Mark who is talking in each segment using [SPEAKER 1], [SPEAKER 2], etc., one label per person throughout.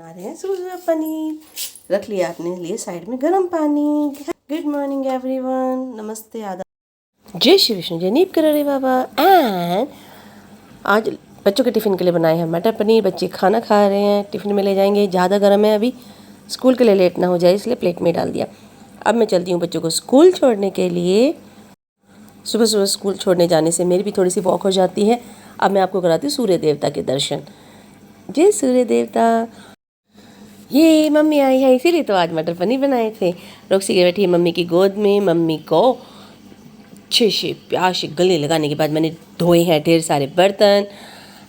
[SPEAKER 1] बना रहे हैं सूजा पनीर। रख लिया अपने लिए साइड में गर्म पानी। गुड मॉर्निंग एवरीवन, नमस्ते, आदाब, जय श्री विष्णु, जय नीप कर रे बाबा। एंड आज बच्चों के टिफ़िन के लिए बनाए हैं मटर पनीर। बच्चे खाना खा रहे हैं, टिफ़िन में ले जाएंगे। ज़्यादा गर्म है, अभी स्कूल के लिए लेट ना हो जाए इसलिए प्लेट में डाल दिया। अब मैं चलती हूँ बच्चों को स्कूल छोड़ने के लिए। सुबह सुबह स्कूल छोड़ने जाने से मेरी भी थोड़ी सी वॉक हो जाती है। अब मैं आपको कराती हूँ सूर्य देवता के दर्शन। जय सूर्य देवता। ये मम्मी आई है, इसीलिए तो आज मटर पनीर बनाए थे। रोक्सी के बैठी है मम्मी की गोद में। मम्मी को अच्छे से प्यार से गले लगाने के बाद मैंने धोए हैं ढेर सारे बर्तन।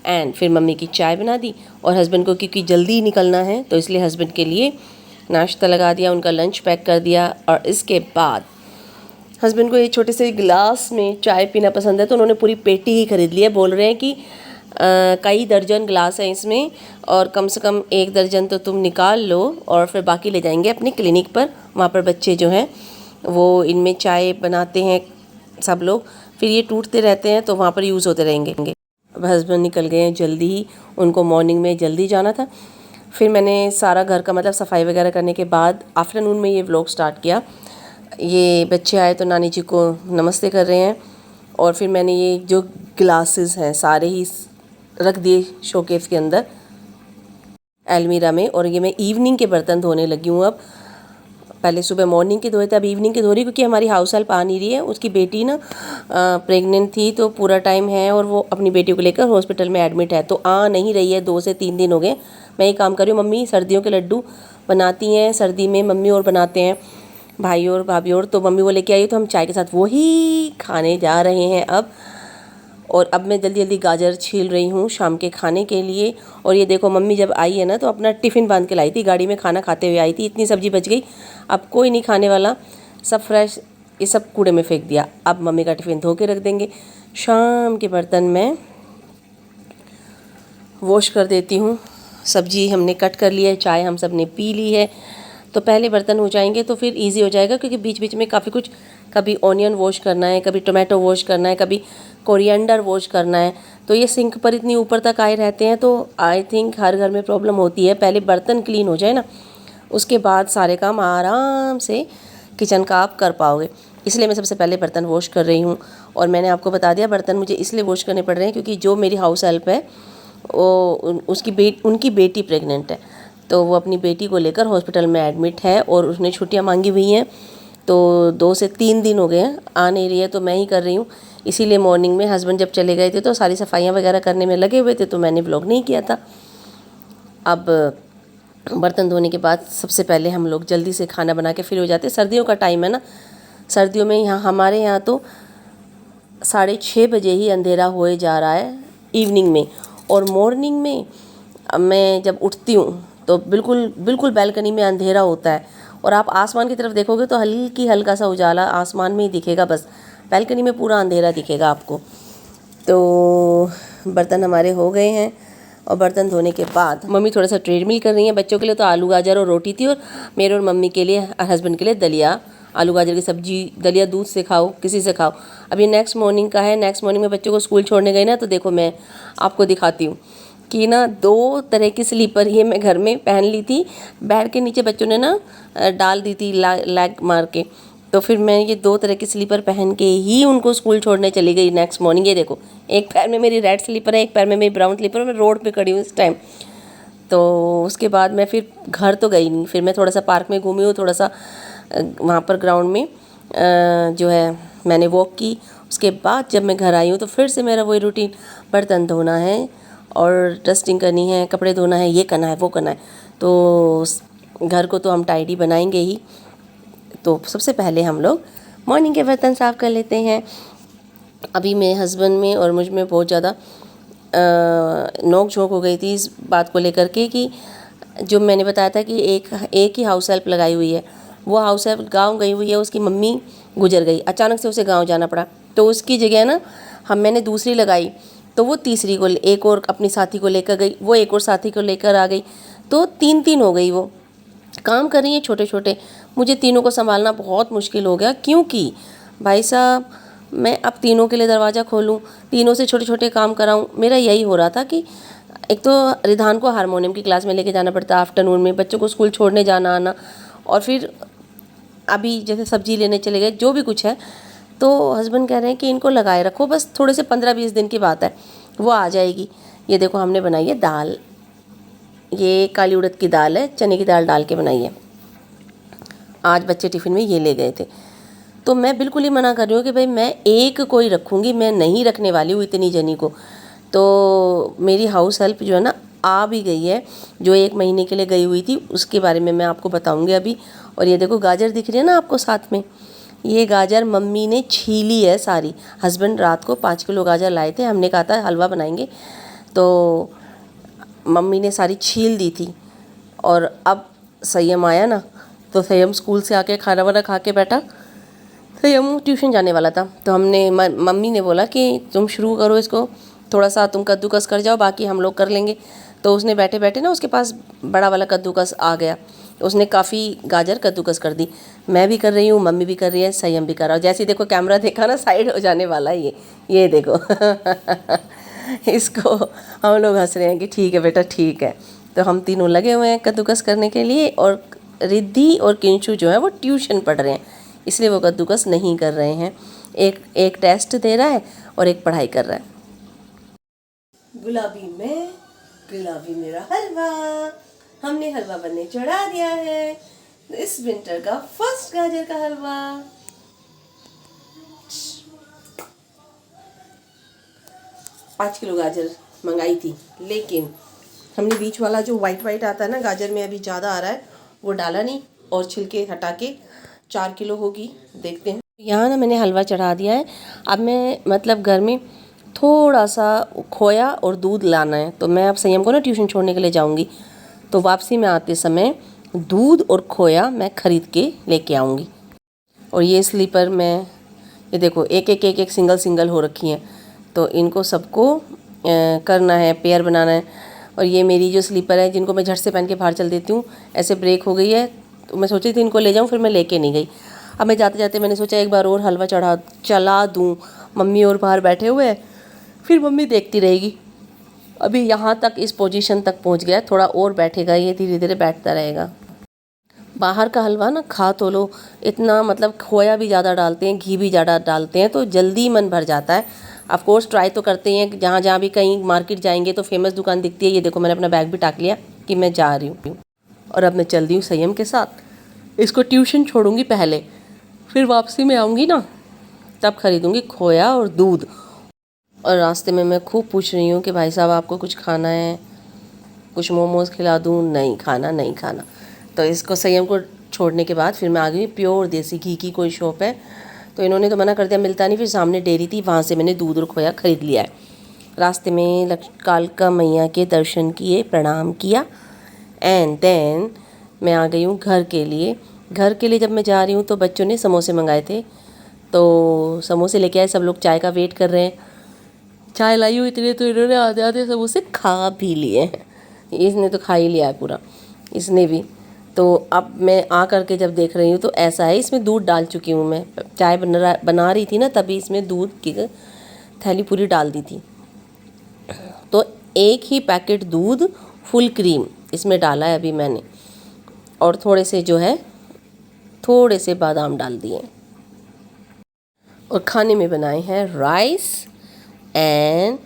[SPEAKER 1] एंड फिर मम्मी की चाय बना दी। और हस्बैंड को क्योंकि जल्दी निकलना है तो इसलिए हस्बैंड के लिए नाश्ता लगा दिया, उनका लंच पैक कर दिया। और इसके बाद हस्बैंड को एक छोटे से गिलास में चाय पीना पसंद है तो उन्होंने पूरी पेटी ही खरीद ली है। बोल रहे हैं कि कई दर्जन गिलास हैं इसमें और कम से कम 1 दर्जन तो तुम निकाल लो और फिर बाकी ले जाएंगे अपनी क्लिनिक पर। वहाँ पर बच्चे जो हैं वो इनमें चाय बनाते हैं सब लोग, फिर ये टूटते रहते हैं तो वहाँ पर यूज़ होते रहेंगे। अब हस्बैंड निकल गए हैं जल्दी ही, उनको मॉर्निंग में जल्दी जाना था। फिर मैंने सारा घर का मतलब सफाई वगैरह करने के बाद आफ्टरनून में ये व्लॉग स्टार्ट किया। ये बच्चे आए तो नानी जी को नमस्ते कर रहे हैं। और फिर मैंने ये जो ग्लासेस हैं सारे ही रख दिए शोकेस के अंदर अलमीरा में। और ये मैं इवनिंग के बर्तन धोने लगी हूँ अब। पहले सुबह मॉर्निंग के धोए थे, अब इवनिंग के धो रही क्योंकि हमारी हाउस हेल्प आ नहीं रही है। उसकी बेटी ना प्रेग्नेंट थी तो पूरा टाइम है और वो अपनी बेटी को लेकर हॉस्पिटल में एडमिट है तो आ नहीं रही है। 2 से 3 दिन हो गए। मैं ये काम कर रही हूँ। मम्मी सर्दियों के लड्डू बनाती हैं, सर्दी में मम्मी और बनाते हैं भाई और भाभी और, तो मम्मी वो लेके आई तो हम चाय के साथ वही खाने जा रहे हैं अब। और अब मैं जल्दी जल्दी गाजर छील रही हूँ शाम के खाने के लिए। और ये देखो मम्मी जब आई है ना तो अपना टिफ़िन बांध के लाई थी, गाड़ी में खाना खाते हुए आई थी। इतनी सब्जी बच गई, अब कोई नहीं खाने वाला, सब फ्रेश ये सब कूड़े में फेंक दिया। अब मम्मी का टिफ़िन धो के रख देंगे। शाम के बर्तन में वॉश कर देती हूँ। सब्जी हमने कट कर लिया है, चाय हम सब ने पी ली है तो पहले बर्तन हो जाएंगे तो फिर इजी हो जाएगा क्योंकि बीच बीच में काफ़ी कुछ, कभी ऑनियन वॉश करना है, कभी टोमेटो वॉश करना है, कभी कोरिएंडर वॉश करना है। तो ये सिंक पर इतनी ऊपर तक आए रहते हैं तो आई थिंक हर घर में प्रॉब्लम होती है। पहले बर्तन क्लीन हो जाए ना, उसके बाद सारे काम आराम से किचन का आप कर पाओगे। इसलिए मैं सबसे पहले बर्तन वॉश कर रही हूँ। और मैंने आपको बता दिया बर्तन मुझे इसलिए वॉश करने पड़ रहे हैं क्योंकि जो मेरी हाउस हेल्प है वो उनकी बेटी प्रेग्नेंट है तो वो अपनी बेटी को लेकर हॉस्पिटल में एडमिट है और उसने छुट्टियां मांगी हुई हैं तो 2 से 3 दिन हो गए हैं, आ नहीं रही है तो मैं ही कर रही हूँ। इसीलिए मॉर्निंग में हस्बैंड जब चले गए थे तो सारी सफाइयाँ वगैरह करने में लगे हुए थे तो मैंने व्लॉग नहीं किया था। अब बर्तन धोने के बाद सबसे पहले हम लोग जल्दी से खाना बना के फ्री हो जाते हैं। सर्दियों का टाइम है ना, सर्दियों में यहाँ हमारे यहाँ तो 6:30 बजे ही अंधेरा होए जा रहा है इवनिंग में। और मॉर्निंग में मैं जब उठती हूँ तो बिल्कुल बिल्कुल बैल्कनी में अंधेरा होता है और आप आसमान की तरफ देखोगे तो हल्का सा उजाला आसमान में ही दिखेगा, बस बैल्कनी में पूरा अंधेरा दिखेगा आपको। तो बर्तन हमारे हो गए हैं और बर्तन धोने के बाद मम्मी थोड़ा सा ट्रेडमिल कर रही है। बच्चों के लिए तो आलू गाजर और रोटी थी और मेरे और मम्मी के लिए, हस्बैंड के लिए दलिया, आलू गाजर की सब्जी। दलिया दूध से खाओ, किसी से खाओ। अब ये नेक्स्ट मॉर्निंग का है। नेक्स्ट मॉर्निंग में बच्चों को स्कूल छोड़ने गई ना तो देखो मैं आपको दिखाती हूँ कि ना 2 तरह की स्लीपर ये मैं घर में पहन ली थी। बेड के नीचे बच्चों ने ना डाल दी थी लैग मार के, तो फिर मैं ये 2 तरह की स्लीपर पहन के ही उनको स्कूल छोड़ने चली गई नेक्स्ट मॉर्निंग। ये देखो एक पैर में मेरी रेड स्लीपर है, एक पैर में मेरी ब्राउन स्लीपर है। मैं रोड पे खड़ी हूँ इस टाइम। तो उसके बाद मैं फिर घर तो गई नहीं, फिर मैं थोड़ा सा पार्क में घूमी हूँ, थोड़ा सा वहाँ पर ग्राउंड में जो है मैंने वॉक की। उसके बाद जब मैं घर आई हूँ तो फिर से मेरा वही रूटीन, बर्तन धोना है और डस्टिंग करनी है, कपड़े धोना है, ये करना है वो करना है। तो घर को तो हम टाइडी बनाएंगे ही। तो सबसे पहले हम लोग मॉर्निंग के बर्तन साफ़ कर लेते हैं। अभी मेरे हस्बैंड में और मुझ में बहुत ज़्यादा नोक झोंक हो गई थी इस बात को लेकर के कि जो मैंने बताया था कि एक ही हाउस हेल्प लगाई हुई है, वो हाउस हेल्प गाँव गई हुई है, उसकी मम्मी गुजर गई, अचानक से उसे गाँव जाना पड़ा। तो उसकी जगह ना मैंने दूसरी लगाई तो वो तीसरी को एक और अपनी साथी को लेकर गई, वो एक और साथी को लेकर आ गई, तो 3 हो गई। वो काम कर रही है छोटे छोटे। मुझे तीनों को संभालना बहुत मुश्किल हो गया क्योंकि भाई साहब मैं अब तीनों के लिए दरवाज़ा खोलूँ, तीनों से छोटे छोटे काम कराऊँ। मेरा यही हो रहा था कि एक तो रिधान को हारमोनियम की क्लास में लेके जाना पड़ता है आफ्टरनून में, बच्चों को स्कूल छोड़ने जाना आना, और फिर अभी जैसे सब्जी लेने चले गए जो भी कुछ है, तो हस्बैंड कह रहे हैं कि इनको लगाए रखो, बस थोड़े से 15-20 दिन की बात है, वो आ जाएगी। ये देखो हमने बनाई है दाल, ये काली उड़द की दाल है, चने की दाल डाल के बनाई है। आज बच्चे टिफ़िन में ये ले गए थे। तो मैं बिल्कुल ही मना कर रही हूँ कि भाई मैं एक को ही रखूँगी, मैं नहीं रखने वाली हूँ इतनी जनी को। तो मेरी हाउस हेल्प जो है ना आ भी गई है, जो 1 महीने के लिए गई हुई थी, उसके बारे में मैं आपको बताऊँगी अभी। और ये देखो गाजर दिख रही है ना आपको साथ में, ये गाजर मम्मी ने छीली है सारी। हस्बैंड रात को 5 किलो गाजर लाए थे, हमने कहा था हलवा बनाएंगे, तो मम्मी ने सारी छील दी थी। और अब संयम आया ना, तो संयम स्कूल से आके खाना वाना खा के बैठा। संयम ट्यूशन जाने वाला था, तो हमने मम्मी ने बोला कि तुम शुरू करो इसको, थोड़ा सा तुम कद्दूकस कर जाओ, बाकी हम लोग कर लेंगे। तो उसने बैठे बैठे ना उसके पास बड़ा वाला कद्दूकस आ गया, उसने काफ़ी गाजर कद्दूकस कर दी। मैं भी कर रही हूँ, मम्मी भी कर रही है, संयम भी कर रहा हूँ। जैसे ही देखो कैमरा देखा ना साइड हो जाने वाला है ये देखो इसको हम लोग हंस रहे हैं कि ठीक है बेटा ठीक है। तो हम तीनों लगे हुए हैं कद्दूकस करने के लिए, और रिद्धि और किंशु जो है वो ट्यूशन पढ़ रहे हैं, इसलिए वो कद्दूकस नहीं कर रहे हैं। एक टेस्ट दे रहा है और एक पढ़ाई कर रहा है। गुलाबी मेरा हलवा, हमने हलवा बनने चढ़ा दिया है, इस विंटर का फर्स्ट गाजर का हलवा। 5 किलो गाजर मंगाई थी, लेकिन हमने बीच वाला जो वाइट आता है ना गाजर में, अभी ज़्यादा आ रहा है, वो डाला नहीं, और छिलके हटा के 4 किलो होगी, देखते हैं। यहाँ ना मैंने हलवा चढ़ा दिया है। अब मैं मतलब घर में थोड़ा सा खोया और दूध लाना है, तो मैं अब संयम को ना ट्यूशन छोड़ने के लिए जाऊँगी, तो वापसी में आते समय दूध और खोया मैं ख़रीद के लेके आऊँगी। और ये स्लीपर मैं, ये देखो एक सिंगल हो रखी हैं, तो इनको सबको करना है, पेयर बनाना है। और ये मेरी जो स्लीपर है जिनको मैं झट से पहन के बाहर चल देती हूँ, ऐसे ब्रेक हो गई है, तो मैं सोची थी इनको ले जाऊँ, फिर मैं लेके नहीं गई। अब मैं जाते जाते मैंने सोचा एक बार और हलवा चला दूँ, मम्मी और बाहर बैठे हुए हैं, फिर मम्मी देखती रहेगी। अभी यहाँ तक इस पोजीशन तक पहुँच गया, थोड़ा और बैठेगा, ये धीरे धीरे बैठता रहेगा। बाहर का हलवा ना खा तो लो, इतना मतलब खोया भी ज़्यादा डालते हैं, घी भी ज़्यादा डालते हैं, तो जल्दी मन भर जाता है। ऑफ कोर्स ट्राई तो करते हैं, जहाँ जहाँ भी कहीं मार्केट जाएंगे तो फेमस दुकान दिखती है। ये देखो मैंने अपना बैग भी टाक लिया कि मैं जा रही हूँ, और अब मैं चल रही हूँ संयम के साथ। इसको ट्यूशन छोड़ूंगी पहले, फिर वापसी में आऊँगी ना तब खरीदूँगी खोया और दूध। और रास्ते में मैं खूब पूछ रही हूँ कि भाई साहब आपको कुछ खाना है, कुछ मोमोज़ खिला दूँ, नहीं खाना। तो इसको संयम को छोड़ने के बाद फिर मैं आ गई प्योर देसी घी की कोई शॉप है, तो इन्होंने तो मना कर दिया, मिलता नहीं। फिर सामने डेयरी थी, वहाँ से मैंने दूध और खोया ख़रीद लिया है। रास्ते में कालका मैया के दर्शन किए, प्रणाम किया, एंड देन मैं आ गई हूँ घर के लिए। जब मैं जा रही हूँ तो बच्चों ने समोसे मंगाए थे, तो समोसे लेके आए, सब लोग चाय का वेट कर रहे हैं। चाय लाई हूँ इतने, तो इन्होंने आधे आधे समोसे खा भी लिए। इसने तो खा ही लिया है पूरा, इसने भी। तो अब मैं आ करके जब देख रही हूँ तो ऐसा है, इसमें दूध डाल चुकी हूँ मैं। चाय बना रही थी ना, तभी इसमें दूध की थैली पूरी डाल दी थी। तो एक ही पैकेट दूध फुल क्रीम इसमें डाला है अभी मैंने, और थोड़े से बादाम डाल दिए। और खाने में बनाए हैं राइस एंड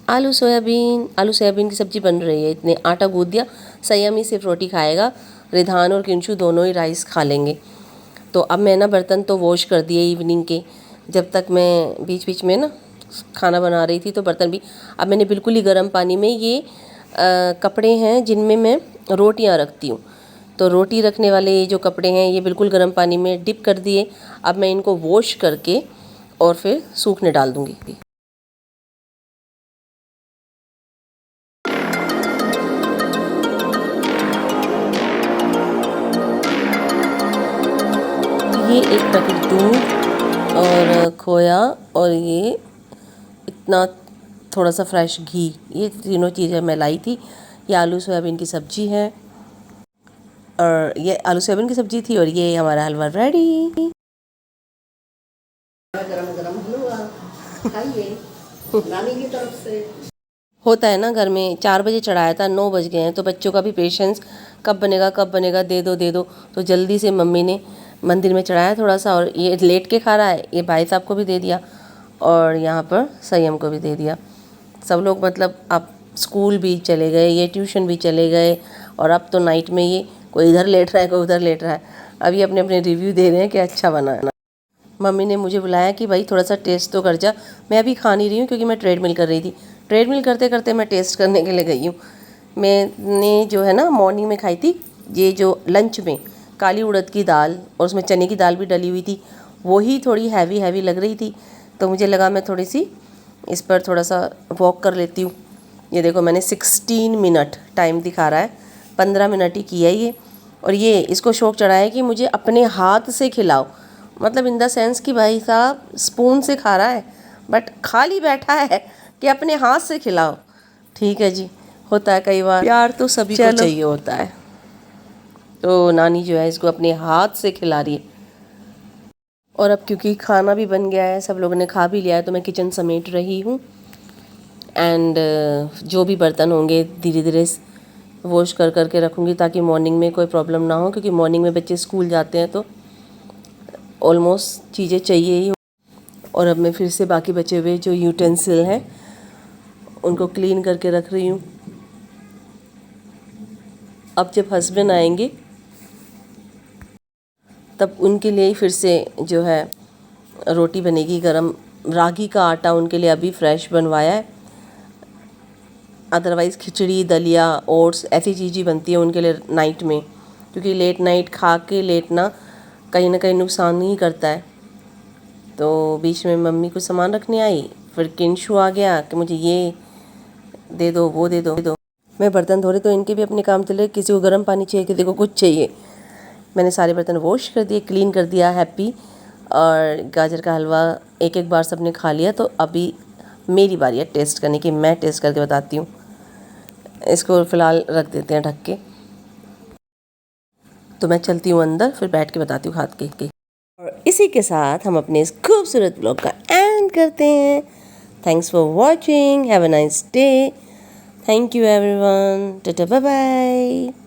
[SPEAKER 1] आलू सोयाबीन की सब्ज़ी बन रही है। इतने आटा गूँथ दिया, संयम ही सिर्फ रोटी खाएगा, रिधान और किंशु दोनों ही राइस खा लेंगे। तो अब मैं ना बर्तन तो वॉश कर दिए इवनिंग के, जब तक मैं बीच बीच में ना खाना बना रही थी, तो बर्तन भी अब मैंने बिल्कुल ही गर्म पानी में, ये कपड़े हैं जिनमें मैं रोटियां रखती हूँ, तो रोटी रखने वाले ये जो कपड़े हैं ये बिल्कुल गर्म पानी में डिप कर दिए। अब मैं इनको वॉश करके और फिर सूखने डाल दूँगी। ये एक पैकेट दूध और खोया और ये इतना थोड़ा सा फ्रेश घी, ये तीनों चीज़ें मैं लाई थी। ये आलू सोयाबीन की सब्ज़ी है, और ये आलू सोयाबीन की सब्ज़ी थी, और ये हमारा हलवा रेडी।
[SPEAKER 2] गरम गरम हलवा खाइए नानी की तरफ से।
[SPEAKER 1] होता है ना घर में, 4 बजे चढ़ाया था, 9 बज गए हैं, तो बच्चों का भी पेशेंस, कब बनेगा, दे दो दे दो। तो जल्दी से मम्मी ने मंदिर में चढ़ाया थोड़ा सा, और ये लेट के खा रहा है, ये भाई साहब को भी दे दिया और यहाँ पर संयम को भी दे दिया। सब लोग मतलब अब स्कूल भी चले गए, ये ट्यूशन भी चले गए, और अब तो नाइट में ये कोई इधर लेट रहा है, कोई उधर लेट रहा है। अब ये अपने अपने रिव्यू दे रहे हैं कि अच्छा बना है। मम्मी ने मुझे बुलाया कि भाई थोड़ा सा टेस्ट तो कर जा। मैं अभी खा नहीं रही हूँ क्योंकि मैं ट्रेडमिल कर रही थी। ट्रेडमिल करते करते मैं टेस्ट करने के लिए गई हूँ। मैंने जो है ना मॉर्निंग में खाई थी, ये जो लंच में काली उड़द की दाल और उसमें चने की दाल भी डली हुई थी, वही थोड़ी हैवी हैवी लग रही थी। तो मुझे लगा मैं थोड़ी सी इस पर थोड़ा सा वॉक कर लेती हूँ। ये देखो मैंने 16 मिनट टाइम दिखा रहा है, 15 मिनट ही किया ये। और ये इसको शौक चढ़ा है कि मुझे अपने हाथ से खिलाओ, मतलब इन द सेंस कि भाई साहब स्पून से खा रहा है बट खाली बैठा है कि अपने हाथ से खिलाओ। ठीक है जी, होता है कई बार, प्यार तो सभी को चाहिए होता है। तो नानी जो है इसको अपने हाथ से खिला रही है। और अब क्योंकि खाना भी बन गया है, सब लोगों ने खा भी लिया है, तो मैं किचन समेट रही हूँ। एंड जो भी बर्तन होंगे धीरे धीरे वॉश कर करके रखूँगी ताकि मॉर्निंग में कोई प्रॉब्लम ना हो, क्योंकि मॉर्निंग में बच्चे स्कूल जाते हैं तो ऑलमोस्ट चीज़ें चाहिए ही। और अब मैं फिर से बाकी बचे हुए जो यूटेंसिल हैं उनको क्लीन करके रख रही हूँ। अब जब हस्बैंड आएंगे तब उनके लिए ही फिर से जो है रोटी बनेगी गरम। रागी का आटा उनके लिए अभी फ्रेश बनवाया है, अदरवाइज़ खिचड़ी दलिया ओट्स ऐसी चीज़ ही बनती है उनके लिए नाइट में, क्योंकि लेट नाइट खा के लेटना कहीं ना कहीं नुकसान ही करता है। तो बीच में मम्मी को सामान रखने आई, फिर किंशु आ गया कि मुझे ये दे दो वो दे दो। मैं बर्तन धो रही तो इनके भी अपने काम चले, किसी को गर्म पानी चाहिए, किसी को कुछ चाहिए। मैंने सारे बर्तन वॉश कर दिए, क्लीन कर दिया हैप्पी। और गाजर का हलवा एक एक बार सबने खा लिया, तो अभी मेरी बारी है टेस्ट करने की। मैं टेस्ट करके बताती हूँ। इसको फ़िलहाल रख देते हैं ढक के, तो मैं चलती हूँ अंदर, फिर बैठ के बताती हूँ खाद के। और इसी के साथ हम अपने इस खूबसूरत ब्लॉग का एंड करते हैं। Thanks for watching, have a nice day, thank you everyone, tata bye bye.